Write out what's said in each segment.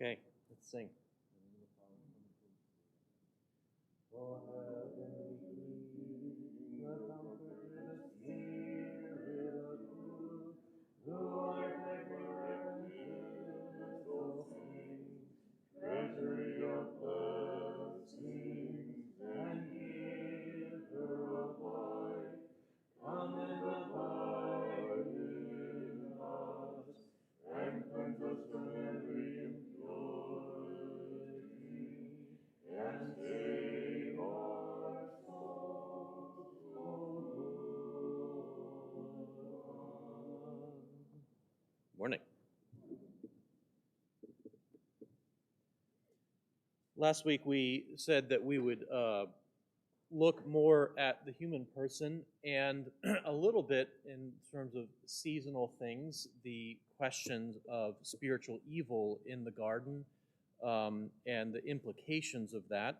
Okay, let's sing. For heaven we the comforted Spirit of truth, who art ever and soul sing, treasury of blessings and giver of life, come and abide in us, and cleanse us from every impurity, and save our souls, O Lord. Morning. Last week we said that we would look more at the human person and a little bit in terms of seasonal things, the questions of spiritual evil in the garden and the implications of that.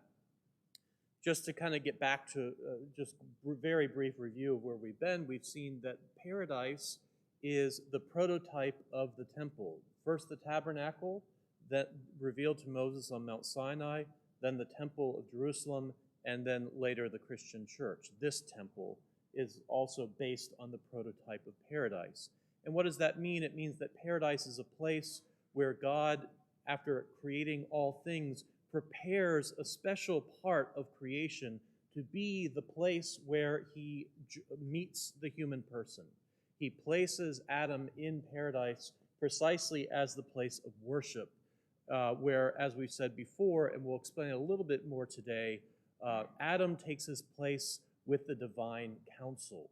Just to kind of get back to just very brief review of where we've been, we've seen that paradise is the prototype of the temple. First the tabernacle that revealed to Moses on Mount Sinai, then the temple of Jerusalem, and then later the Christian church. This temple is also based on the prototype of paradise. And what does that mean? It means that paradise is a place where God, after creating all things, prepares a special part of creation to be the place where he meets the human person. He places Adam in paradise precisely as the place of worship, where, as we've said before, and we'll explain a little bit more today, Adam takes his place with the divine council.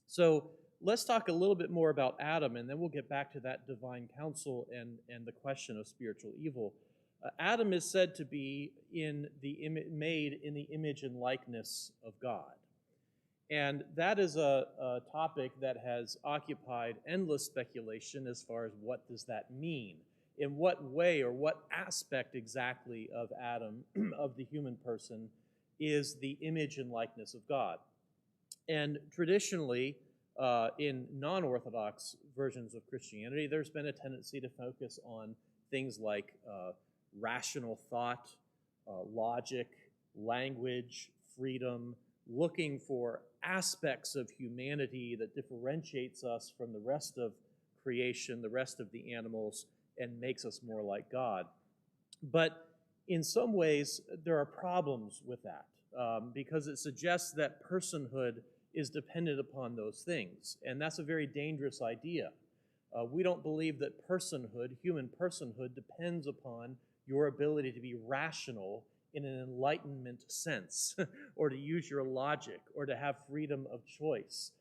So let's talk a little bit more about Adam, and then we'll get back to that divine council and the question of spiritual evil. Adam is said to be made in the image and likeness of God. And that is a topic that has occupied endless speculation as far as what does that mean? In what way or what aspect exactly of Adam, of the human person, is the image and likeness of God? And traditionally, in non-Orthodox versions of Christianity, there's been a tendency to focus on things like rational thought, logic, language, freedom, looking for aspects of humanity that differentiates us from the rest of creation, the rest of the animals, and makes us more like God. But in some ways, there are problems with that because it suggests that personhood is dependent upon those things, and that's a very dangerous idea. We don't believe that personhood, human personhood, depends upon your ability to be rational in an enlightenment sense, or to use your logic, or to have freedom of choice,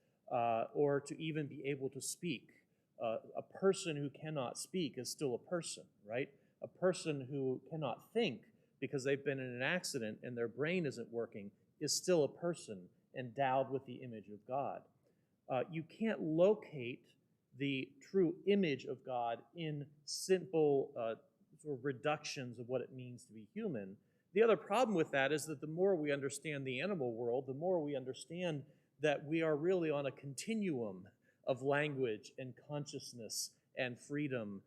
or to even be able to speak. A person who cannot speak is still a person, right? A person who cannot think because they've been in an accident and their brain isn't working is still a person endowed with the image of God. You can't locate the true image of God in simple sort of reductions of what it means to be human. The other problem with that is that the more we understand the animal world, the more we understand that we are really on a continuum of language and consciousness and freedom.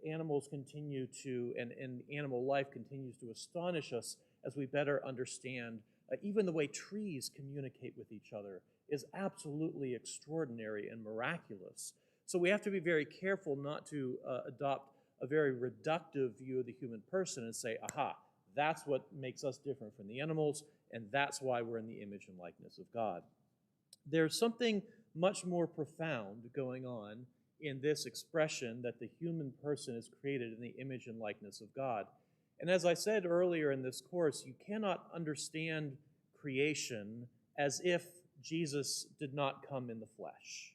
Animals continue to, and animal life continues to astonish us as we better understand even the way trees communicate with each other is absolutely extraordinary and miraculous. So we have to be very careful not to adopt a very reductive view of the human person and say, aha, that's what makes us different from the animals, and that's why we're in the image and likeness of God. There's something much more profound going on in this expression that the human person is created in the image and likeness of God. And as I said earlier in this course, you cannot understand creation as if Jesus did not come in the flesh.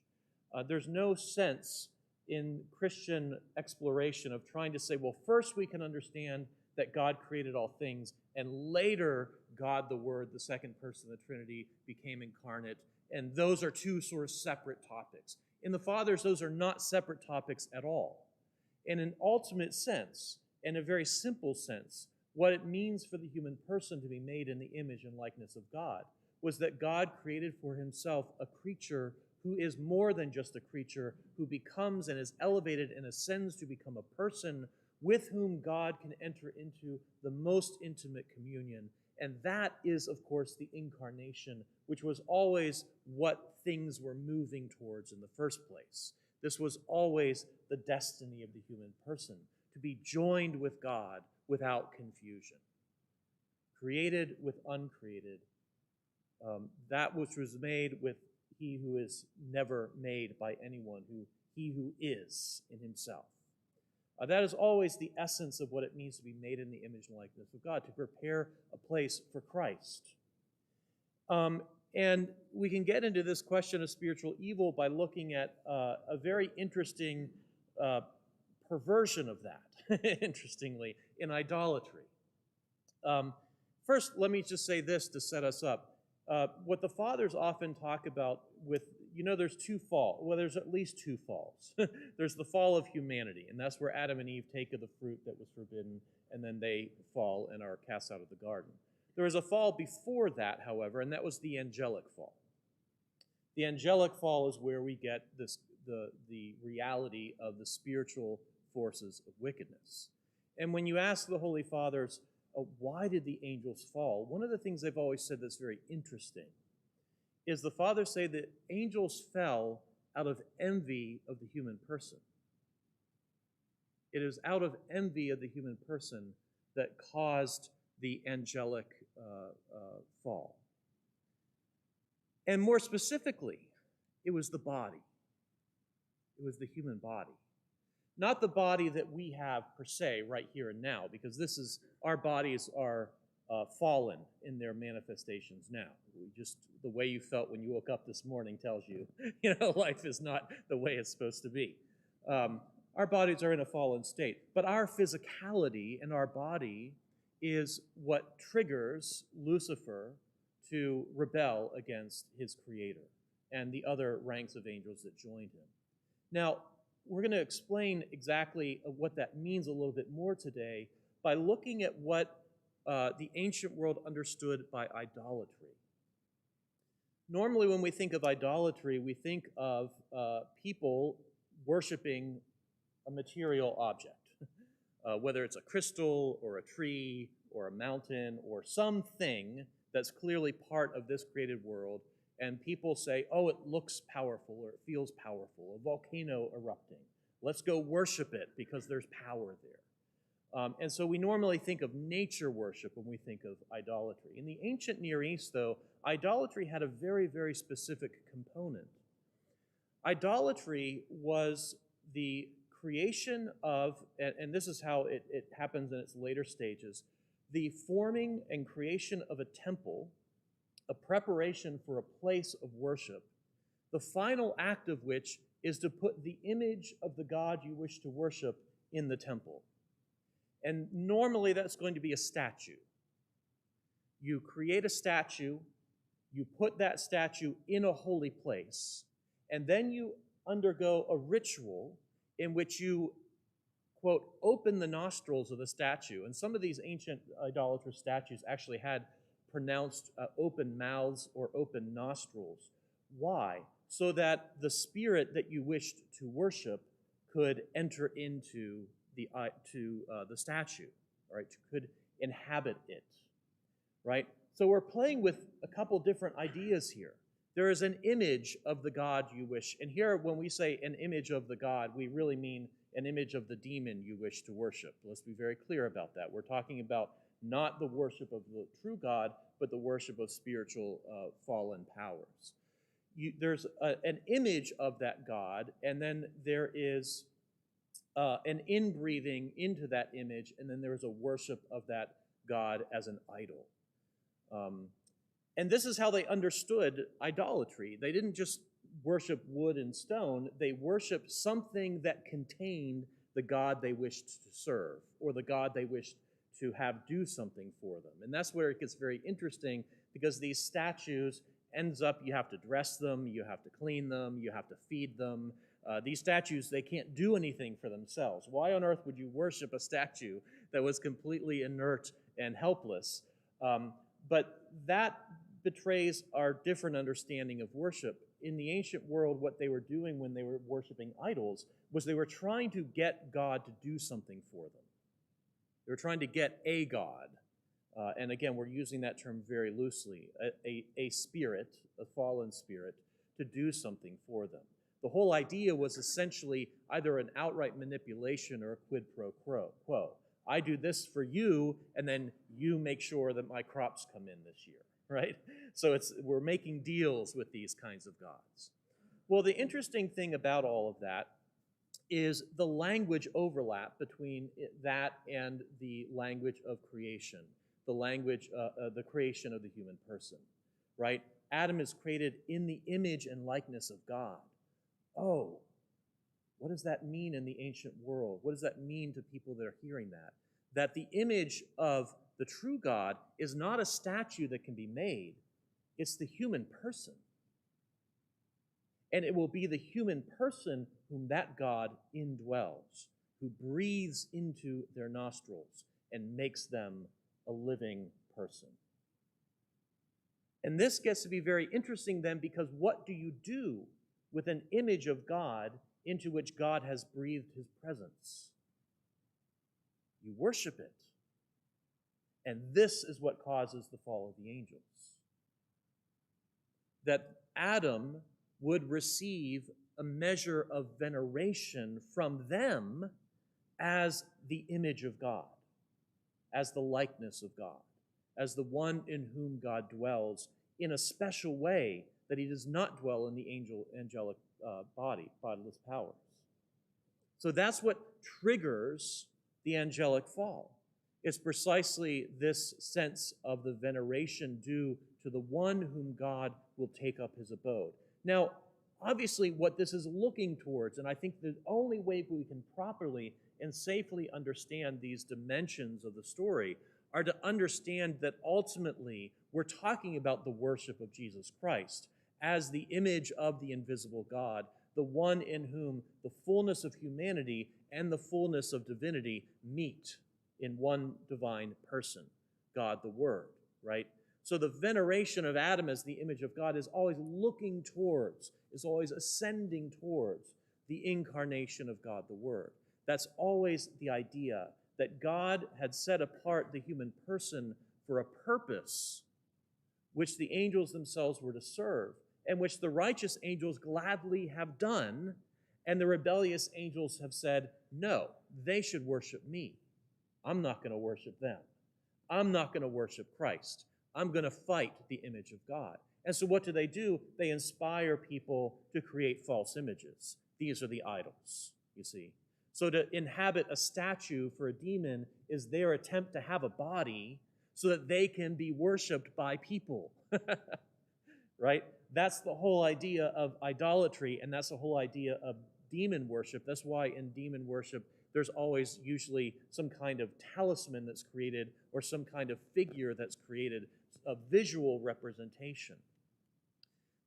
There's no sense in Christian exploration of trying to say, well, first we can understand that God created all things, and later God the Word, the second person of the Trinity, became incarnate, and those are two sort of separate topics. In the Fathers, those are not separate topics at all. In an ultimate sense, in a very simple sense, what it means for the human person to be made in the image and likeness of God was that God created for himself a creature who is more than just a creature, who becomes and is elevated and ascends to become a person with whom God can enter into the most intimate communion. And that is, of course, the incarnation, which was always what things were moving towards in the first place. This was always the destiny of the human person, to be joined with God without confusion. Created with uncreated, that which was made with he who is never made by anyone, he who is in himself. That is always the essence of what it means to be made in the image and likeness of God, to prepare a place for Christ. And we can get into this question of spiritual evil by looking at a very interesting perversion of that, interestingly, in idolatry. First, let me just say this to set us up. What the fathers often talk about with, there's two falls. Well, there's at least two falls. There's the fall of humanity, and that's where Adam and Eve take of the fruit that was forbidden, and then they fall and are cast out of the garden. There was a fall before that, however, and that was the angelic fall. The angelic fall is where we get the reality of the spiritual forces of wickedness. And when you ask the Holy Fathers, why did the angels fall? One of the things they've always said that's very interesting is the fathers say that angels fell out of envy of the human person. It is out of envy of the human person that caused the angelic fall. And more specifically, it was the body. It was the human body. Not the body that we have per se right here and now, because our bodies are fallen in their manifestations now. The way you felt when you woke up this morning tells you, life is not the way it's supposed to be. Our bodies are in a fallen state, but our physicality and our body is what triggers Lucifer to rebel against his creator and the other ranks of angels that joined him. Now, we're going to explain exactly what that means a little bit more today by looking at what the ancient world understood by idolatry. Normally, when we think of idolatry, we think of people worshiping a material object, whether it's a crystal or a tree or a mountain or something that's clearly part of this created world. And people say, oh, it looks powerful or it feels powerful, a volcano erupting. Let's go worship it because there's power there. And so we normally think of nature worship when we think of idolatry. In the ancient Near East, though, idolatry had a very, very specific component. Idolatry was the creation of, and this is how it happens in its later stages, the forming and creation of a temple, a preparation for a place of worship, the final act of which is to put the image of the God you wish to worship in the temple. And normally that's going to be a statue. You create a statue, you put that statue in a holy place, and then you undergo a ritual in which you, quote, open the nostrils of the statue. And some of these ancient idolatrous statues actually had pronounced open mouths or open nostrils. Why? So that the spirit that you wished to worship could enter into the statue, right? Could inhabit it, right? So we're playing with a couple different ideas here. There is an image of the God you wish, and here when we say an image of the God, we really mean an image of the demon you wish to worship. Let's be very clear about that. We're talking about not the worship of the true God, but the worship of spiritual fallen powers. There's an image of that God, and then there is an inbreathing into that image, and then there's a worship of that God as an idol. And this is how they understood idolatry. They didn't just worship wood and stone. They worshiped something that contained the God they wished to serve, or the God they wished to have do something for them. And that's where it gets very interesting, because these statues ends up, you have to dress them, you have to clean them, you have to feed them. These statues, they can't do anything for themselves. Why on earth would you worship a statue that was completely inert and helpless? But that betrays our different understanding of worship. In the ancient world, what they were doing when they were worshiping idols was they were trying to get God to do something for them. They were trying to get a god. And again, we're using that term very loosely, a spirit, a fallen spirit, to do something for them. The whole idea was essentially either an outright manipulation or a quid pro quo. I do this for you, and then you make sure that my crops come in this year, right? So we're making deals with these kinds of gods. Well, the interesting thing about all of that is the language overlap between that and the language of creation, the language, the creation of the human person, right? Adam is created in the image and likeness of God. Oh, what does that mean in the ancient world? What does that mean to people that are hearing that? That the image of the true God is not a statue that can be made. It's the human person. And it will be the human person whom that God indwells, who breathes into their nostrils and makes them a living person. And this gets to be very interesting then, because what do you do with an image of God into which God has breathed his presence? You worship it. And this is what causes the fall of the angels. That Adam would receive a measure of veneration from them as the image of God, as the likeness of God, as the one in whom God dwells in a special way that he does not dwell in the angelic bodiless powers. So that's what triggers the angelic fall. It's precisely this sense of the veneration due to the one whom God will take up his abode. Now, obviously, what this is looking towards, and I think the only way we can properly and safely understand these dimensions of the story are to understand that ultimately we're talking about the worship of Jesus Christ as the image of the invisible God, the one in whom the fullness of humanity and the fullness of divinity meet in one divine person, God the Word, right? So the veneration of Adam as the image of God is always looking towards, is always ascending towards the incarnation of God the Word. That's always the idea that God had set apart the human person for a purpose which the angels themselves were to serve, and which the righteous angels gladly have done, and the rebellious angels have said, no, they should worship me. I'm not going to worship them. I'm not going to worship Christ. I'm going to fight the image of God. And so what do? They inspire people to create false images. These are the idols, you see. So to inhabit a statue for a demon is their attempt to have a body so that they can be worshipped by people, right? That's the whole idea of idolatry, and that's the whole idea of demon worship. That's why in demon worship, there's always usually some kind of talisman that's created or some kind of figure that's created, a visual representation.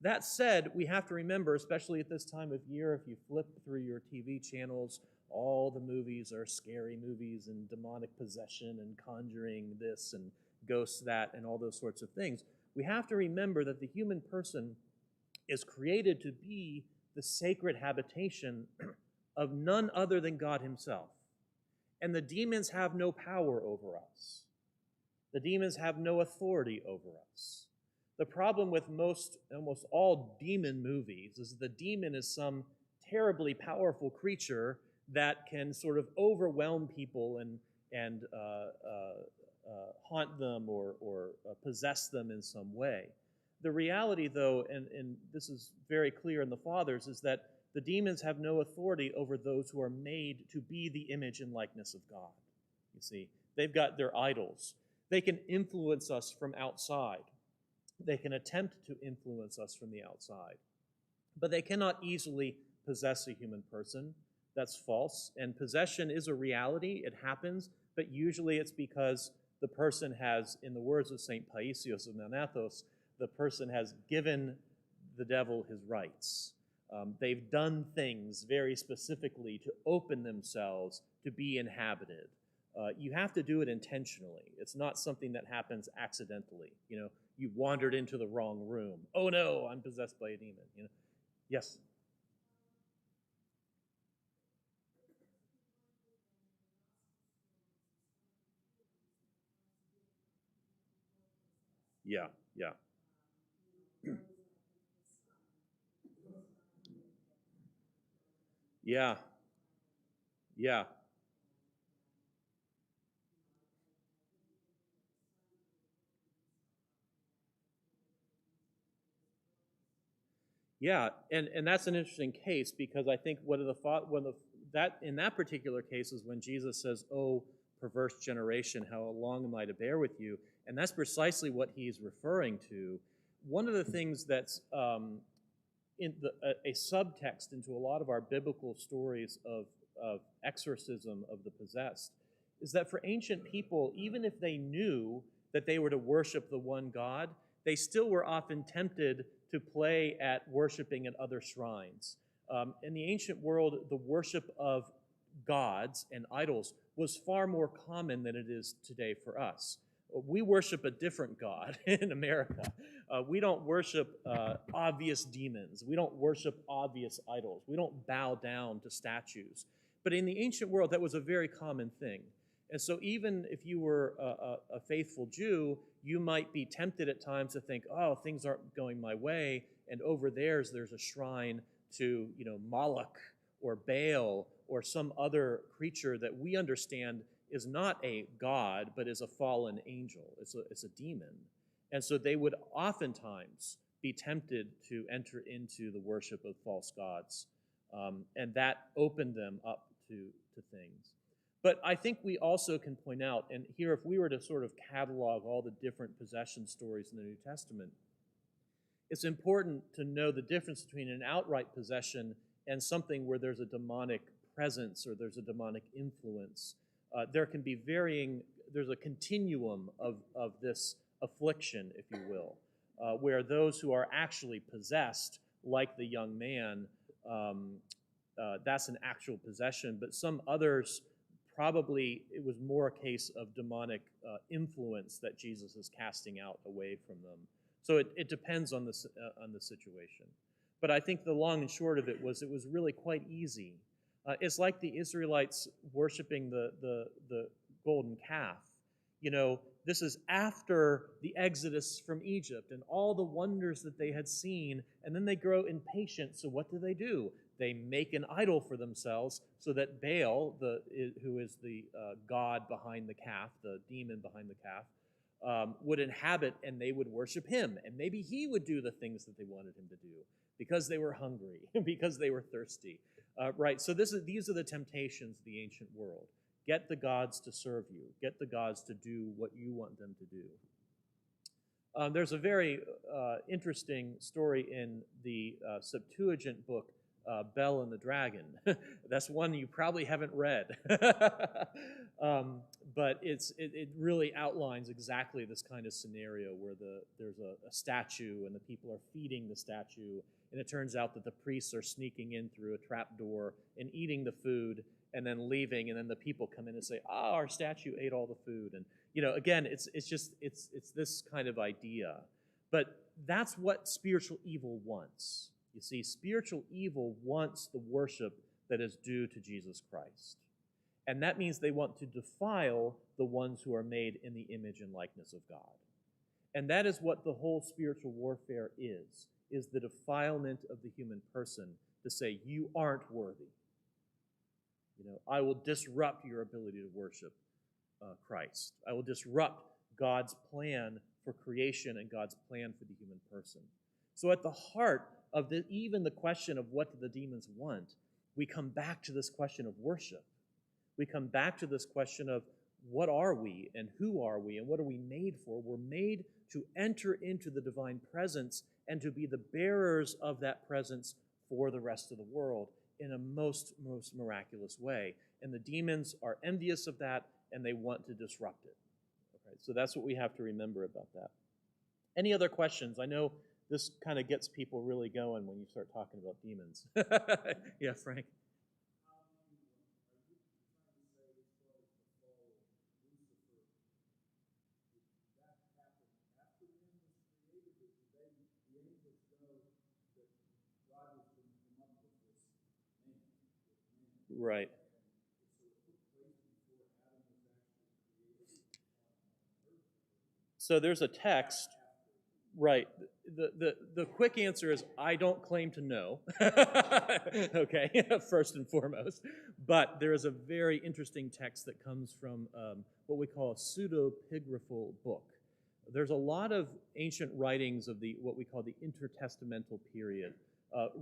That said, we have to remember, especially at this time of year, if you flip through your TV channels, all the movies are scary movies and demonic possession and conjuring this and ghosts that and all those sorts of things. We have to remember that the human person is created to be the sacred habitation of none other than God himself. And the demons have no power over us. The demons have no authority over us. The problem with almost all demon movies is the demon is some terribly powerful creature that can sort of overwhelm people and haunt them or possess them in some way. The reality, though, and this is very clear in the Fathers, is that the demons have no authority over those who are made to be the image and likeness of God. You see, they've got their idols. They can influence us from outside. They can attempt to influence us from the outside. But they cannot easily possess a human person. That's false. And possession is a reality. It happens. But usually it's because the person has, in the words of St. Paisios of Manathos, the person has given the devil his rights. They've done things very specifically to open themselves to be inhabited. You have to do it intentionally. It's not something that happens accidentally. You know, you wandered into the wrong room. Oh no, I'm possessed by a demon. You know, yes. Yeah, yeah. Yeah, yeah. Yeah, and that's an interesting case because I think one of the thought one of that in that particular case is when Jesus says, "Oh, perverse generation, how long am I to bear with you?" And that's precisely what he's referring to. One of the things that's a subtext into a lot of our biblical stories of exorcism of the possessed is that for ancient people, even if they knew that they were to worship the one God, they still were often tempted to play at worshiping at other shrines. In the ancient world, the worship of gods and idols was far more common than it is today for us. We worship a different God in America. We don't worship obvious demons. We don't worship obvious idols. We don't bow down to statues. But in the ancient world, that was a very common thing. And so even if you were a faithful Jew, you might be tempted at times to think, oh, things aren't going my way, and over there's a shrine to, Moloch or Baal or some other creature that we understand is not a god, but is a fallen angel. It's a demon. And so they would oftentimes be tempted to enter into the worship of false gods. And that opened them up to things. But I think we also can point out, and here if we were to sort of catalog all the different possession stories in the New Testament, it's important to know the difference between an outright possession and something where there's a demonic presence or there's a demonic influence. There can be there's a continuum of this affliction, if you will, where those who are actually possessed, like the young man, that's an actual possession, but some others, probably it was more a case of demonic influence that Jesus is casting out away from them. So it depends on the situation. But I think the long and short of it was really quite easy. It's like the Israelites worshiping the golden calf. This is after the exodus from Egypt and all the wonders that they had seen, and then they grow impatient. So what do? They make an idol for themselves so that Baal, who is the god behind the calf, the demon behind the calf, would inhabit, and they would worship him. And maybe he would do the things that they wanted him to do because they were hungry, because they were thirsty. Right, so these are the temptations of the ancient world. Get the gods to serve you. Get the gods to do what you want them to do. There's a very interesting story in the Septuagint book, Bel and the Dragon. That's one you probably haven't read. But it really outlines exactly this kind of scenario where there's a statue and the people are feeding the statue, and it turns out that the priests are sneaking in through a trap door and eating the food and then leaving, and then the people come in and say, our statue ate all the food. And again, it's this kind of idea. But that's what spiritual evil wants. You see, spiritual evil wants the worship that is due to Jesus Christ. And that means they want to defile the ones who are made in the image and likeness of God. And that is what the whole spiritual warfare is the defilement of the human person, to say, you aren't worthy. I will disrupt your ability to worship Christ. I will disrupt God's plan for creation and God's plan for the human person. So at the heart of even the question of what do the demons want, we come back to this question of worship. We come back to this question of what are we and who are we and what are we made for? We're made to enter into the divine presence and to be the bearers of that presence for the rest of the world in a most miraculous way. And the demons are envious of that, and they want to disrupt it. Okay, so that's what we have to remember about that. Any other questions? I know this kind of gets people really going when you start talking about demons. Yeah, Frank? Right. So there's a text. Right. The quick answer is I don't claim to know. Okay, first and foremost. But there is a very interesting text that comes from what we call a pseudepigraphal book. There's a lot of ancient writings of what we call the intertestamental period,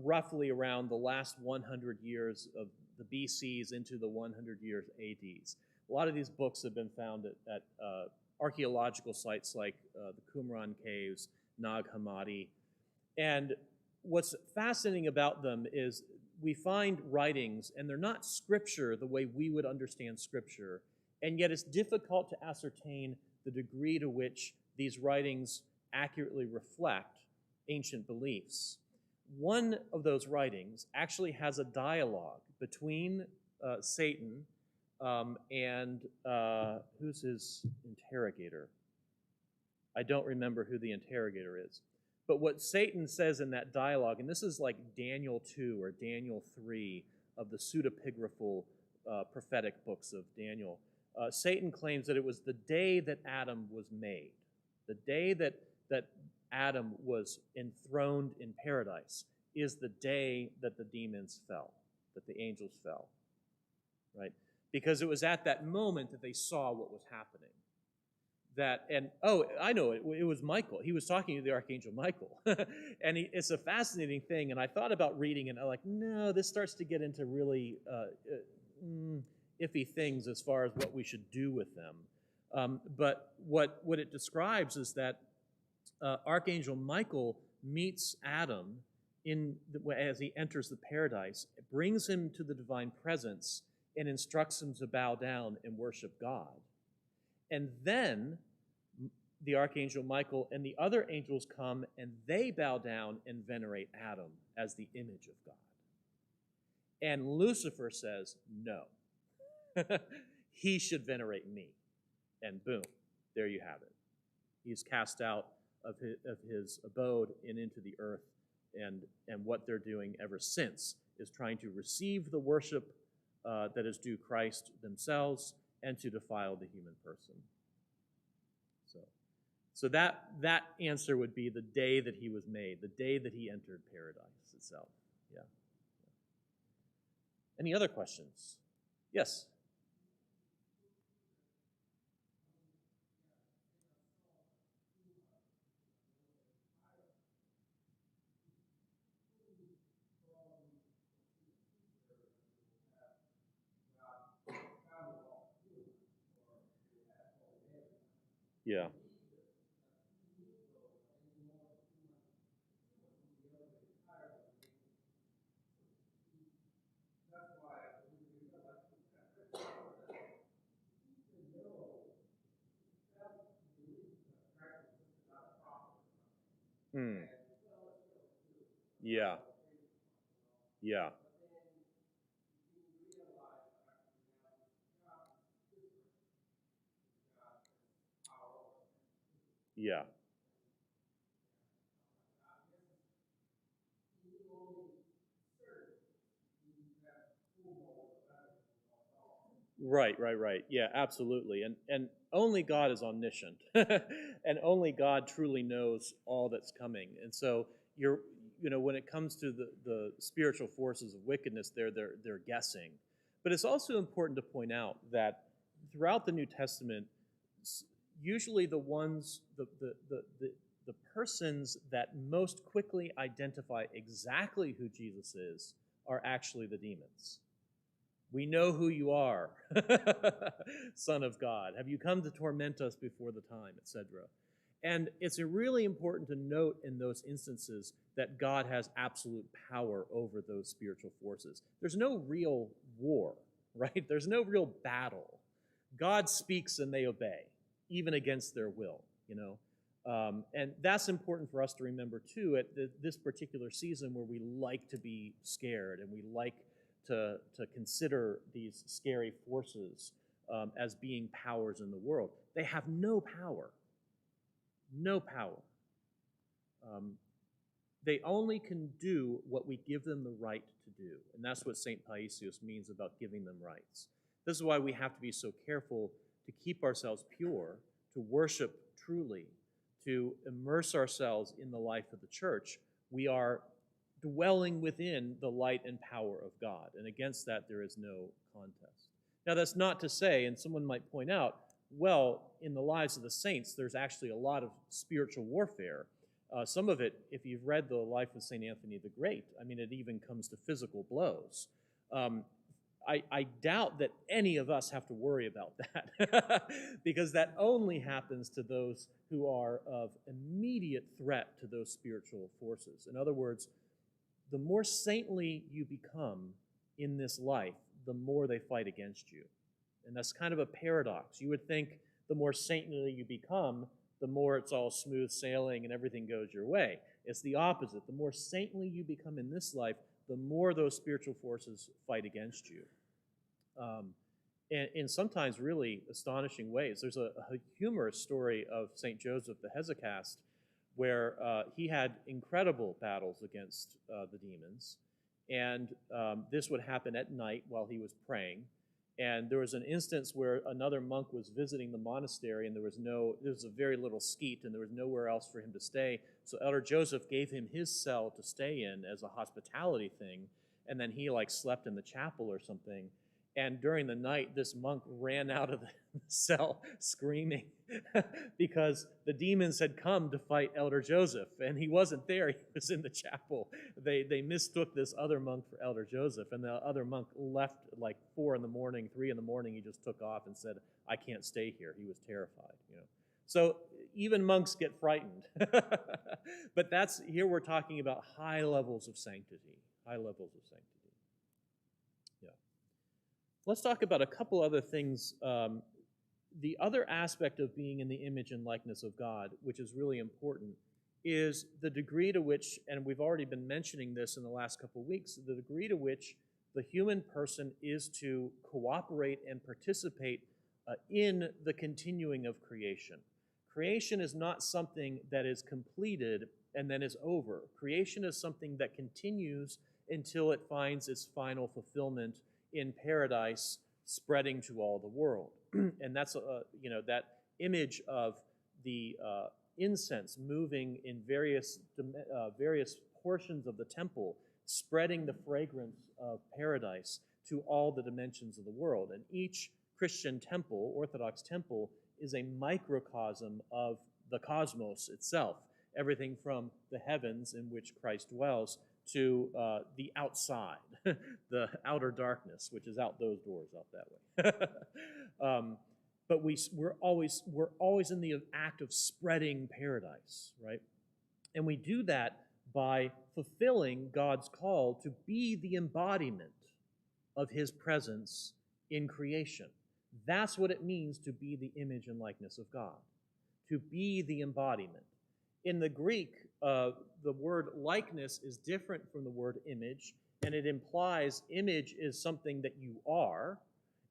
roughly around the last 100 years of the BCs into the 100 years ADs. A lot of these books have been found at archaeological sites like the Qumran caves, Nag Hammadi. And what's fascinating about them is we find writings, and they're not scripture the way we would understand scripture, and yet it's difficult to ascertain the degree to which these writings accurately reflect ancient beliefs. One of those writings actually has a dialogue between Satan and who's his interrogator? I don't remember who the interrogator is. But what Satan says in that dialogue, and this is like Daniel 2 or Daniel 3 of the pseudepigraphal prophetic books of Daniel, Satan claims that it was the day that Adam was made, the day that Adam was enthroned in paradise is the day that the demons fell, that the angels fell, right? Because it was at that moment that they saw what was happening. I know, it was Michael. He was talking to the Archangel Michael. And it's a fascinating thing, and I thought about reading it, and I'm like, no, this starts to get into really iffy things as far as what we should do with them. But what it describes is that Archangel Michael meets Adam as he enters the paradise, brings him to the divine presence, and instructs him to bow down and worship God. And then the Archangel Michael and the other angels come and they bow down and venerate Adam as the image of God. And Lucifer says, no, he should venerate me. And boom, there you have it. He's cast out of his abode and into the earth, and what they're doing ever since is trying to receive the worship that is due Christ themselves and to defile the human person. So that answer would be the day that he was made, the day that he entered paradise itself. Yeah. Any other questions? Yes. Yeah. Hmm. Yeah. Yeah. Yeah. Right. Yeah, absolutely. And only God is omniscient. And only God truly knows all that's coming. And so when it comes to the spiritual forces of wickedness, they're guessing. But it's also important to point out that throughout the New Testament, usually the persons that most quickly identify exactly who Jesus is are actually the demons. We know who you are, Son of God. Have you come to torment us before the time, etc.? And it's really important to note in those instances that God has absolute power over those spiritual forces. There's no real war, right? There's no real battle. God speaks and they obey, even against their will, And that's important for us to remember, too, at this particular season where we like to be scared and we like to consider these scary forces as being powers in the world. They have no power. No power. They only can do what we give them the right to do. And that's what St. Paisius means about giving them rights. This is why we have to be so careful to keep ourselves pure, to worship truly, to immerse ourselves in the life of the church, we are dwelling within the light and power of God. And against that, there is no contest. Now, that's not to say, and someone might point out, well, in the lives of the saints, there's actually a lot of spiritual warfare. Some of it, if you've read the life of St. Anthony the Great, I mean, it even comes to physical blows. I doubt that any of us have to worry about that because that only happens to those who are of immediate threat to those spiritual forces. In other words, the more saintly you become in this life, the more they fight against you. And that's kind of a paradox. You would think the more saintly you become, the more it's all smooth sailing and everything goes your way. It's the opposite. The more saintly you become in this life, the more those spiritual forces fight against you. And in sometimes really astonishing ways. There's a humorous story of St. Joseph the Hesychast where he had incredible battles against the demons. And this would happen at night while he was praying. And there was an instance where another monk was visiting the monastery, and there was a very little skeet, and there was nowhere else for him to stay. So Elder Joseph gave him his cell to stay in as a hospitality thing, and then he slept in the chapel or something. And during the night, this monk ran out of the cell screaming because the demons had come to fight Elder Joseph, and he wasn't there. He was in the chapel. They mistook this other monk for Elder Joseph, and the other monk left at 4 in the morning, 3 in the morning. He just took off and said, "I can't stay here." He was terrified. So even monks get frightened. But here we're talking about high levels of sanctity. High levels of sanctity. Let's talk about a couple other things. The other aspect of being in the image and likeness of God, which is really important, is the degree to which, and we've already been mentioning this in the last couple of weeks, the degree to which the human person is to cooperate and participate in the continuing of creation. Creation is not something that is completed and then is over. Creation is something that continues until it finds its final fulfillment in paradise, spreading to all the world. And that's that image of the incense moving in various portions of the temple, spreading the fragrance of paradise to all the dimensions of the world. And each Christian temple, Orthodox temple, is a microcosm of the cosmos itself. Everything from the heavens in which Christ dwells to the outside, the outer darkness, which is out those doors, out that way. But we're always in the act of spreading paradise, right? And we do that by fulfilling God's call to be the embodiment of His presence in creation. That's what it means to be the image and likeness of God, to be the embodiment. In the Greek, the word likeness is different from the word image, and it implies image is something that you are,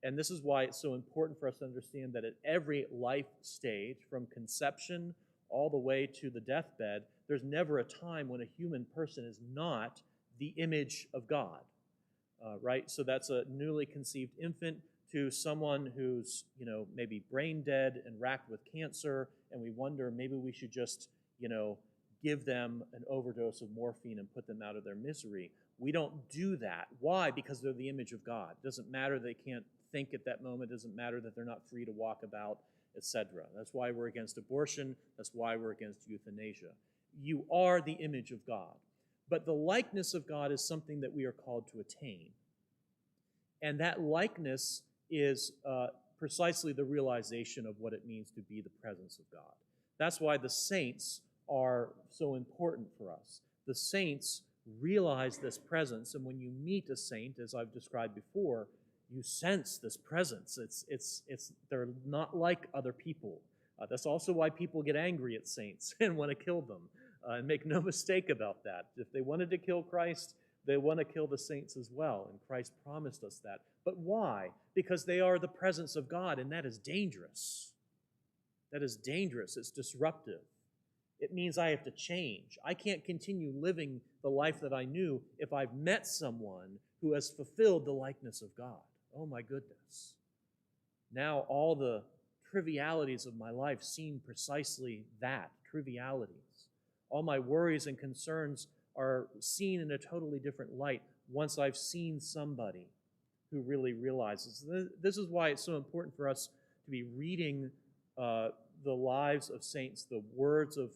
and this is why it's so important for us to understand that at every life stage, from conception all the way to the deathbed, there's never a time when a human person is not the image of God, right? So that's a newly conceived infant to someone who's, maybe brain dead and racked with cancer, and we wonder maybe we should just give them an overdose of morphine and put them out of their misery. We don't do that. Why? Because they're the image of God. It doesn't matter they can't think at that moment. It doesn't matter that they're not free to walk about, etc. That's why we're against abortion. That's why we're against euthanasia. You are the image of God. But the likeness of God is something that we are called to attain. And that likeness is precisely the realization of what it means to be the presence of God. That's why the saints are so important for us. The saints realize this presence, and when you meet a saint, as I've described before, you sense this presence. They're not like other people. That's also why people get angry at saints and want to kill them. And make no mistake about that. If they wanted to kill Christ, they want to kill the saints as well, and Christ promised us that. But why? Because they are the presence of God, and that is dangerous. That is dangerous. It's disruptive. It means I have to change. I can't continue living the life that I knew if I've met someone who has fulfilled the likeness of God. Oh my goodness. Now all the trivialities of my life seem precisely that, trivialities. All my worries and concerns are seen in a totally different light once I've seen somebody who really realizes. This is why it's so important for us to be reading the lives of saints, the words of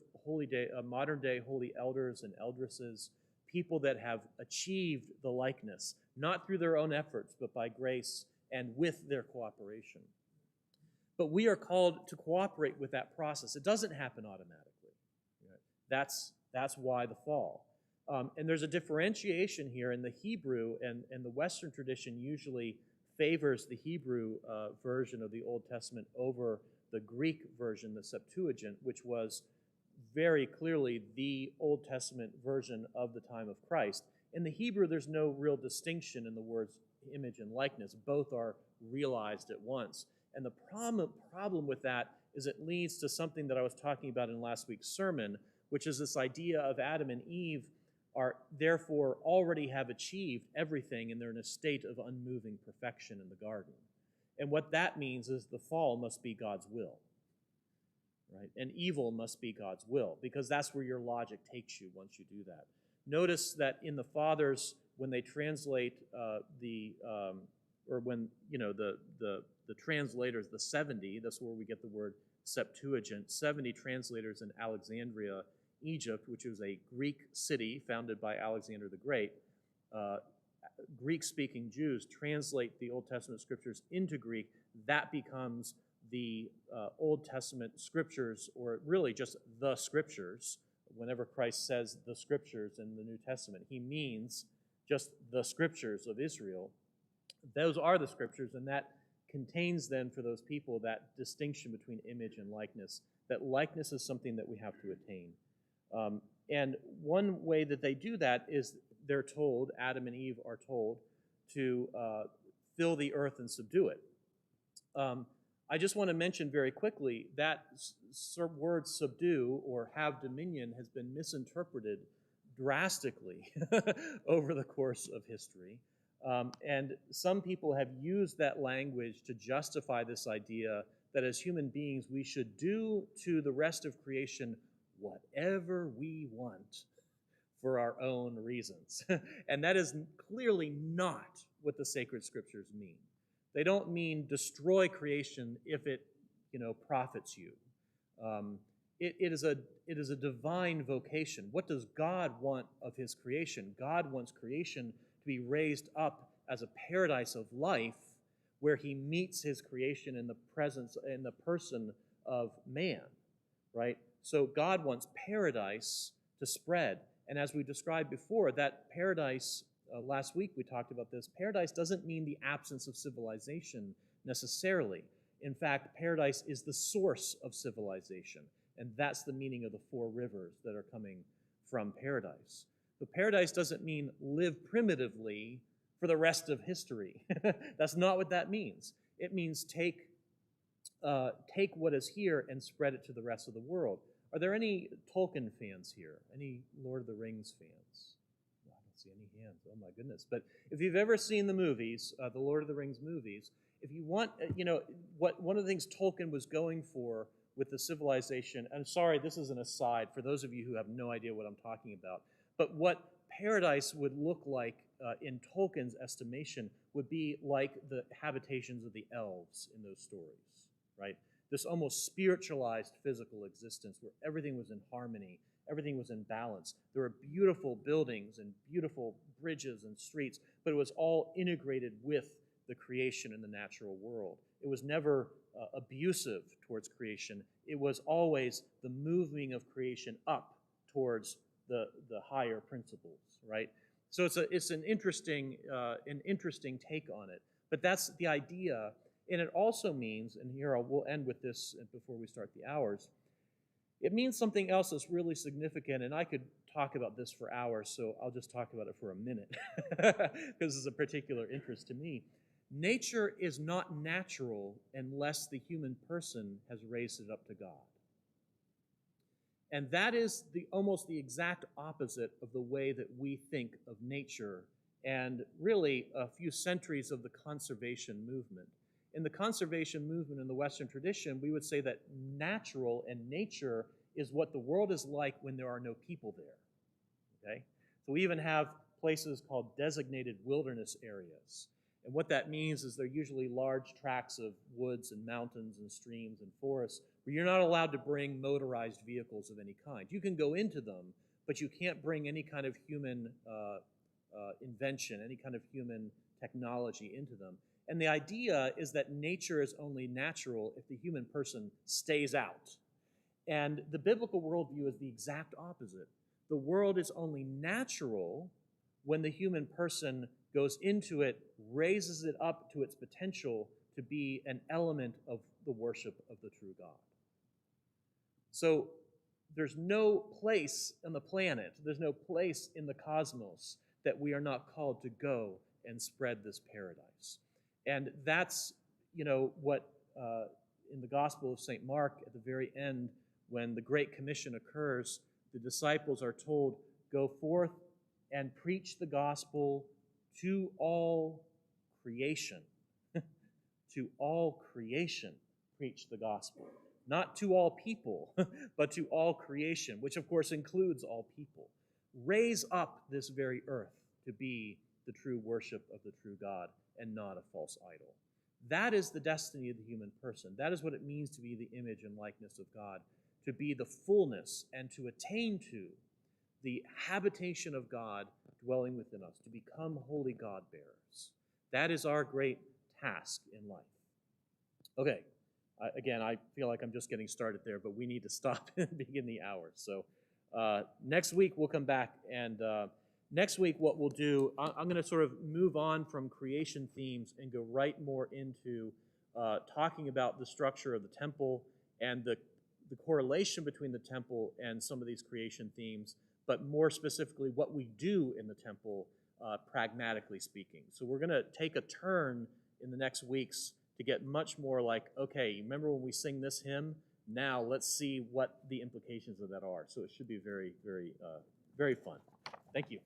modern-day holy elders and eldresses, people that have achieved the likeness, not through their own efforts, but by grace and with their cooperation. But we are called to cooperate with that process. It doesn't happen automatically. That's why the fall. And there's a differentiation here in the Hebrew, and the Western tradition usually favors the Hebrew version of the Old Testament over the Greek version, the Septuagint, which was very clearly the Old Testament version of the time of Christ. In the Hebrew, there's no real distinction in the words image and likeness. Both are realized at once. And the problem with that is it leads to something that I was talking about in last week's sermon, which is this idea of Adam and Eve are therefore already have achieved everything, and they're in a state of unmoving perfection in the garden. And what that means is the fall must be God's will, right? And evil must be God's will, because that's where your logic takes you once you do that. Notice that in the Fathers, when they translate the translators, the 70, that's where we get the word Septuagint, 70 translators in Alexandria, Egypt, which was a Greek city founded by Alexander the Great. Greek-speaking Jews translate the Old Testament scriptures into Greek. That becomes the Old Testament scriptures, or really just the scriptures. Whenever Christ says the scriptures in the New Testament, he means just the scriptures of Israel. Those are the scriptures, and that contains then for those people that distinction between image and likeness. That likeness is something that we have to attain. And one way that they do that is they're told, Adam and Eve are told, to fill the earth and subdue it. I just want to mention very quickly that word subdue or have dominion has been misinterpreted drastically over the course of history. And some people have used that language to justify this idea that as human beings we should do to the rest of creation whatever we want for our own reasons. And that is clearly not what the sacred scriptures mean. They don't mean destroy creation if it, profits you. It is a divine vocation. What does God want of his creation? God wants creation to be raised up as a paradise of life where he meets his creation in the person of man, right? So God wants paradise to spread. And as we described before, that paradise, last week we talked about this, paradise doesn't mean the absence of civilization necessarily. In fact, paradise is the source of civilization. And that's the meaning of the 4 rivers that are coming from paradise. But paradise doesn't mean live primitively for the rest of history. That's not what that means. It means take what is here and spread it to the rest of the world. Are there any Tolkien fans here? Any Lord of the Rings fans? I don't see any hands. Oh my goodness. But if you've ever seen the movies, the Lord of the Rings movies, if you want, one of the things Tolkien was going for with the civilization, I'm sorry, this is an aside for those of you who have no idea what I'm talking about, but what paradise would look like in Tolkien's estimation would be like the habitations of the elves in those stories, right? This almost spiritualized physical existence where everything was in harmony, everything was in balance. There were beautiful buildings and beautiful bridges and streets, but it was all integrated with the creation in the natural world. It was never abusive towards creation. It was always the moving of creation up towards the higher principles, right? So it's an interesting take on it. But that's the idea. And it also means, and here we'll end with this before we start the hours, it means something else that's really significant, and I could talk about this for hours, so I'll just talk about it for a minute, because it's a particular interest to me. Nature is not natural unless the human person has raised it up to God. And that is almost the exact opposite of the way that we think of nature and really a few centuries of the conservation movement. in the conservation movement in the Western tradition, we would say that natural and nature is what the world is like when there are no people there. Okay? So we even have places called designated wilderness areas. And what that means is they're usually large tracts of woods and mountains and streams and forests where you're not allowed to bring motorized vehicles of any kind. You can go into them, but you can't bring any kind of human invention, any kind of human technology into them. And the idea is that nature is only natural if the human person stays out. And the biblical worldview is the exact opposite. The world is only natural when the human person goes into it, raises it up to its potential to be an element of the worship of the true God. So there's no place on the planet, there's no place in the cosmos that we are not called to go and spread this paradise. And that's, what in the Gospel of St. Mark, at the very end, when the Great Commission occurs, the disciples are told, go forth and preach the gospel to all creation. To all creation, preach the gospel. Not to all people, but to all creation, which of course includes all people. Raise up this very earth to be the true worship of the true God and not a false idol. That is the destiny of the human person. That is what it means to be the image and likeness of God, to be the fullness and to attain to the habitation of God dwelling within us, to become holy God bearers. That is our great task in life. Okay, again, I feel like I'm just getting started there, but we need to stop and begin the hour. So next week we'll come back, and next week what we'll do, I'm going to sort of move on from creation themes and go right more into talking about the structure of the temple and the correlation between the temple and some of these creation themes, but more specifically what we do in the temple, pragmatically speaking. So we're going to take a turn in the next weeks to get much more like, okay, remember when we sing this hymn? Now let's see what the implications of that are. So it should be very, very, very fun. Thank you.